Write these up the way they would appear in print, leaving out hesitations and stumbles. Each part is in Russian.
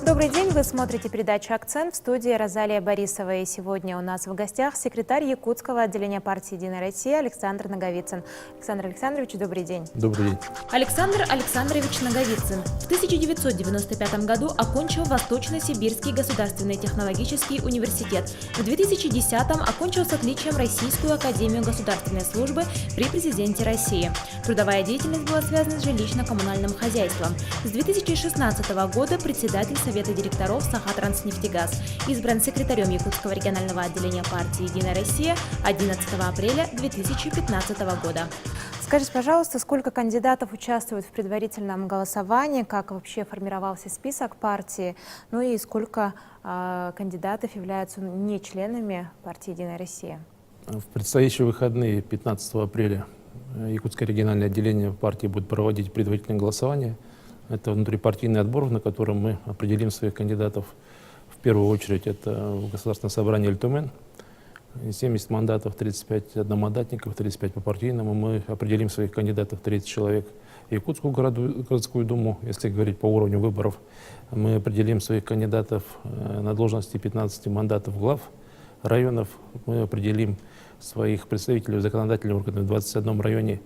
Добрый день, вы смотрите передачу «Акцент», в студии Розалия Борисова. И сегодня у нас в гостях секретарь Якутского отделения партии «Единая Россия» Александр Наговицын. Александр Александрович, добрый день. Добрый день. Александр Александрович Наговицын в 1995 году окончил Восточно-Сибирский государственный технологический университет. В 2010-м окончил с отличием Российскую академию государственной службы при президенте России. Трудовая деятельность была связана с жилищно-коммунальным хозяйством. С 2016 года председатель Совета директоров «Сахатранснефтегаз». Избран секретарем Якутского регионального отделения партии «Единая Россия» 11 апреля 2015 года. Скажите, пожалуйста, сколько кандидатов участвуют в предварительном голосовании, как вообще формировался список партии, ну и сколько кандидатов являются не членами партии «Единая Россия»? В предстоящие выходные 15 апреля Якутское региональное отделение партии будет проводить предварительное голосование. Это внутрипартийный отбор, на котором мы определим своих кандидатов. В первую очередь это Государственное собрание Эльтумен. 70 мандатов, 35 одномандатников, 35 по партийному. Мы определим своих кандидатов, 30 человек. Якутскую городскую думу, если говорить по уровню выборов. Мы определим своих кандидатов на должности 15 мандатов глав районов. Мы определим своих представителей в законодательных органах в 21 районе,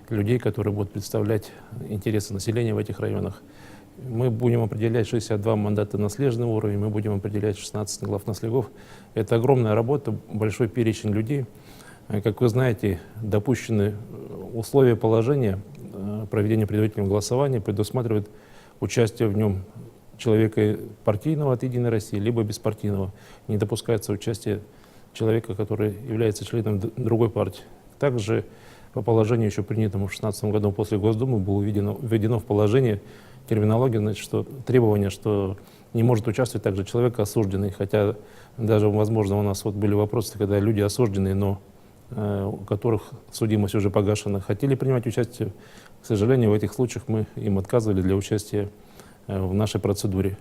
людей, которые будут представлять интересы населения в этих районах. Мы будем определять 62 мандата на наследственном уровне, мы будем определять 16 глав наследников. Это огромная работа, большой перечень людей. Как вы знаете, допущены условия положения проведения предварительного голосования, предусматривают участие в нем человека партийного от «Единой России», либо беспартийного. Не допускается участие человека, который является членом другой партии. Также по положению, еще принятому в 2016 году после Госдумы, было введено в положение терминология, значит, что требование, что не может участвовать также человек осужденный. Хотя даже, возможно, у нас вот были вопросы, когда люди осужденные, но у которых судимость уже погашена, хотели принимать участие. К сожалению, в этих случаях мы им отказывали для участия в нашей процедуре.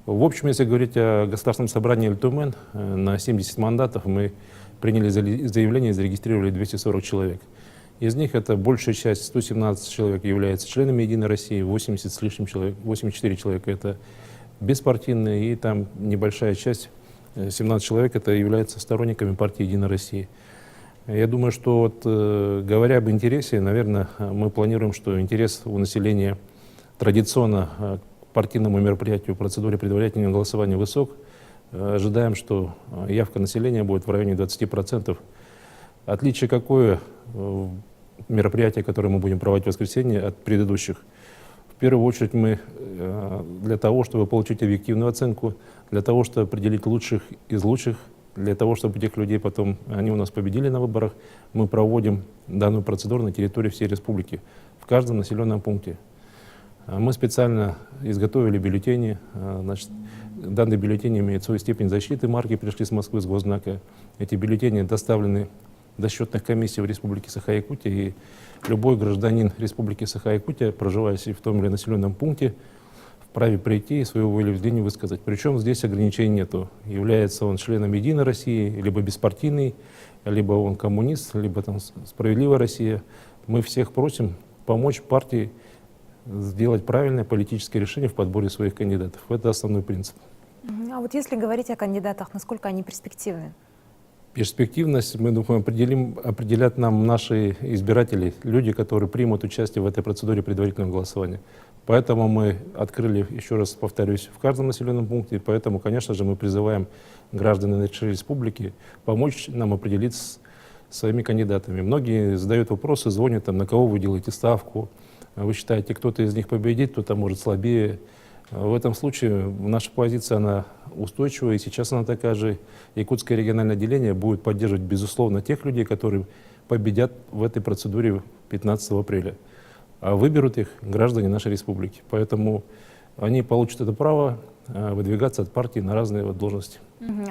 В общем, если говорить о Государственном собрании Эльтумен, на 70 мандатов мы приняли заявление и зарегистрировали 240 человек. Из них это большая часть, 117 человек, являются членами «Единой России», 80 с лишним человек, 84 человека это беспартийные, и там небольшая часть, 17 человек, это являются сторонниками партии «Единой России». Я думаю, что вот, говоря об интересе, наверное, мы планируем, что интерес у населения традиционно к партийному мероприятию, процедуре предварительного голосования высок. Ожидаем, что явка населения будет в районе 20%. Отличие какое мероприятие, которое мы будем проводить в воскресенье от предыдущих? В первую очередь мы для того, чтобы получить объективную оценку, для того, чтобы определить лучших из лучших, для того, чтобы этих людей потом, они у нас победили на выборах, мы проводим данную процедуру на территории всей республики, в каждом населенном пункте. Мы специально изготовили бюллетени. Значит, данные бюллетени имеют свою степень защиты, марки пришли с Москвы, с Госзнака. Эти бюллетени доставлены до счетных комиссий в Республике Саха-Якутия, и любой гражданин Республики Саха-Якутия, проживающий в том или населенном пункте, вправе прийти и свою волеизъявление высказать. Причем здесь ограничений нету. Является он членом «Единой России», либо беспартийный, либо он коммунист, либо там «Справедливая Россия». Мы всех просим помочь партии сделать правильное политическое решение в подборе своих кандидатов. Это основной принцип. А вот если говорить о кандидатах, насколько они перспективны? Перспективность, мы думаем, определят нам наши избиратели, люди, которые примут участие в этой процедуре предварительного голосования. Поэтому мы открыли, еще раз повторюсь, в каждом населенном пункте. Поэтому, конечно же, мы призываем граждан нашей республики помочь нам определиться своими кандидатами. Многие задают вопросы, звонят, там, на кого вы делаете ставку. Вы считаете, кто-то из них победит, кто-то может слабее. В этом случае наша позиция, она устойчивая, и сейчас она такая же. Якутское региональное отделение будет поддерживать, безусловно, тех людей, которые победят в этой процедуре 15 апреля. А выберут их граждане нашей республики. Поэтому они получат это право выдвигаться от партии на разные должности.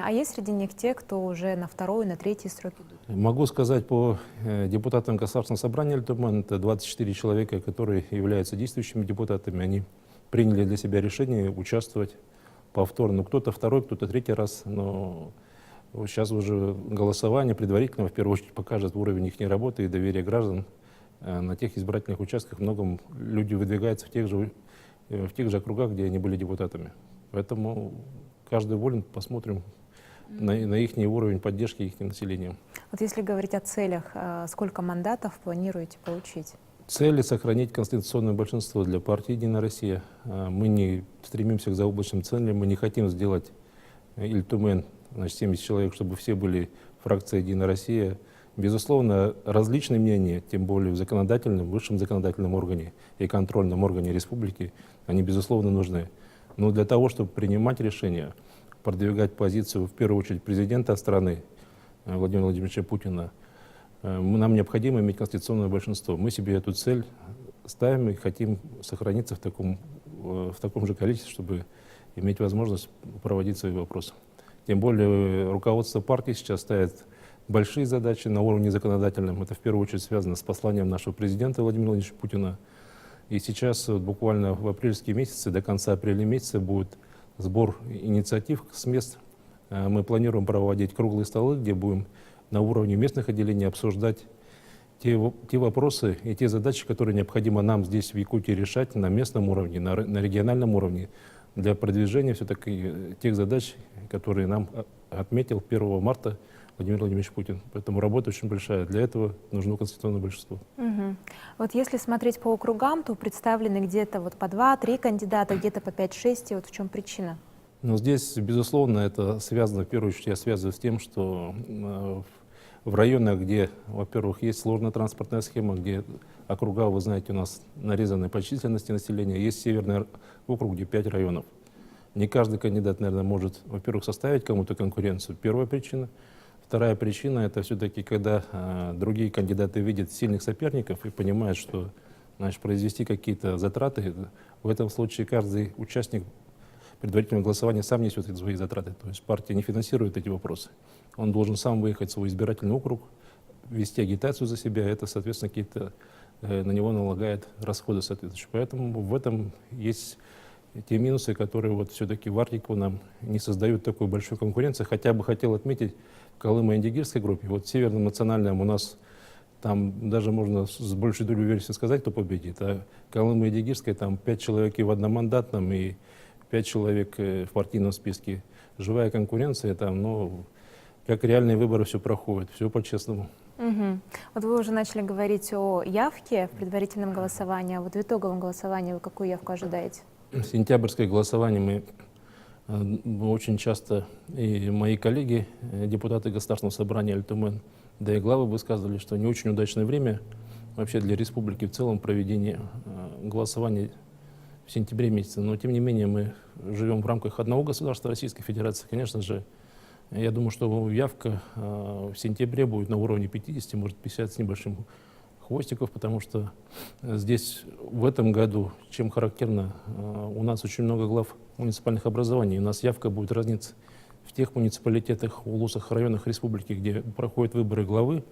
А есть среди них те, кто уже на второй, на третий срок идут? Могу сказать по депутатам Государственного собрания Эльтумен, это 24 человека, которые являются действующими депутатами. Они приняли для себя решение участвовать повторно. Кто-то второй, кто-то третий раз, но Вот сейчас уже голосование предварительно, в первую очередь, покажет уровень их работы и доверия граждан. На тех избирательных участках многом люди выдвигаются в тех же округах, где они были депутатами. Поэтому каждый волен, посмотрим на их уровень поддержки их населением. Вот если говорить о целях, сколько мандатов планируете получить? Цели — сохранить конституционное большинство для партии «Единая Россия». Мы не стремимся к заоблачным целям, мы не хотим сделать Ильтумен, значит, 70 человек, чтобы все были фракцией «Единая Россия». Безусловно, различные мнения, тем более в законодательном, высшем законодательном органе и контрольном органе республики, они, безусловно, нужны. Но для того, чтобы принимать решения, продвигать позицию, в первую очередь, президента страны Владимира Владимировича Путина, нам необходимо иметь конституционное большинство. Мы себе эту цель ставим и хотим сохраниться в таком же количестве, чтобы иметь возможность проводить свои вопросы. Тем более руководство партии сейчас ставит большие задачи на уровне законодательном. Это в первую очередь связано с посланием нашего президента Владимира Владимировича Путина. И сейчас буквально в апрельские месяцы, до конца апреля месяца, будет сбор инициатив с мест. Мы планируем проводить круглые столы, где будем на уровне местных отделений обсуждать те вопросы и те задачи, которые необходимо нам здесь, в Якутии, решать на местном уровне, на региональном уровне, для продвижения все-таки тех задач, которые нам отметил 1 марта Владимир Владимирович Путин. Поэтому работа очень большая. Для этого нужно конституционное большинство. Угу. Вот если смотреть по округам, то представлены где-то вот по 2-3 кандидата, где-то по 5-6. Вот в чем причина? Но здесь, безусловно, это связано, в первую очередь, я связываю с тем, что в районах, где, во-первых, есть сложная транспортная схема, где округа, вы знаете, у нас нарезаны по численности населения, есть северный округ, где 5 районов. Не каждый кандидат, наверное, может, во-первых, составить кому-то конкуренцию. Первая причина. Вторая причина — это все-таки, когда другие кандидаты видят сильных соперников и понимают, что, значит, произвести какие-то затраты, в этом случае каждый участник предварительного голосования сам несет свои затраты. То есть партия не финансирует эти вопросы. Он должен сам выехать в свой избирательный округ, вести агитацию за себя, это, соответственно, какие-то на него налагает расходы соответствующие. Поэтому в этом есть те минусы, которые вот все-таки в Арктику нам не создают такой большой конкуренции. Хотя бы хотел отметить в Колымо-Индигирской группе, вот в Северном национальном у нас там даже можно с большей долей уверенности сказать, кто победит. А Колымо-Индигирской там 5 человек и в одномандатном, и 5 человек в партийном списке. Живая конкуренция там, но как реальные выборы все проходит, все по-честному. Угу. Вот вы уже начали говорить о явке в предварительном голосовании, а вот в итоговом голосовании вы какую явку ожидаете? Сентябрьское голосование мы очень часто, и мои коллеги, депутаты Государственного собрания Ильтумен, да и главы высказывали, что не очень удачное время вообще для республики в целом проведения голосования в сентябре месяце. Но тем не менее мы живем в рамках одного государства Российской Федерации. Конечно же, я думаю, что явка в сентябре будет на уровне 50, может 50 с небольшим хвостиков, потому что здесь в этом году, чем характерно, у нас очень много глав муниципальных образований. У нас явка будет разниться в тех муниципалитетах, улусах, районах республики, где проходят выборы главы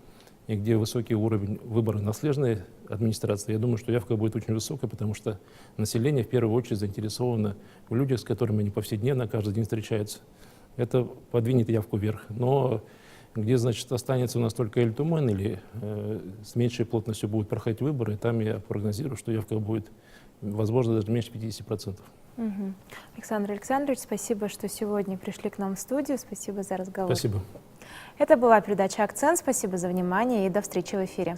и где высокий уровень выбора наследной администрации. Я думаю, что явка будет очень высокая, потому что население в первую очередь заинтересовано в людях, с которыми они повседневно каждый день встречаются. Это подвинет явку вверх. Но где, значит, останется у нас только Ильтумен или с меньшей плотностью будут проходить выборы, там я прогнозирую, что явка будет, возможно, даже меньше 50%. Угу. Александр Александрович, спасибо, что сегодня пришли к нам в студию. Спасибо за разговор. Спасибо. Это была передача «Акцент». Спасибо за внимание и до встречи в эфире.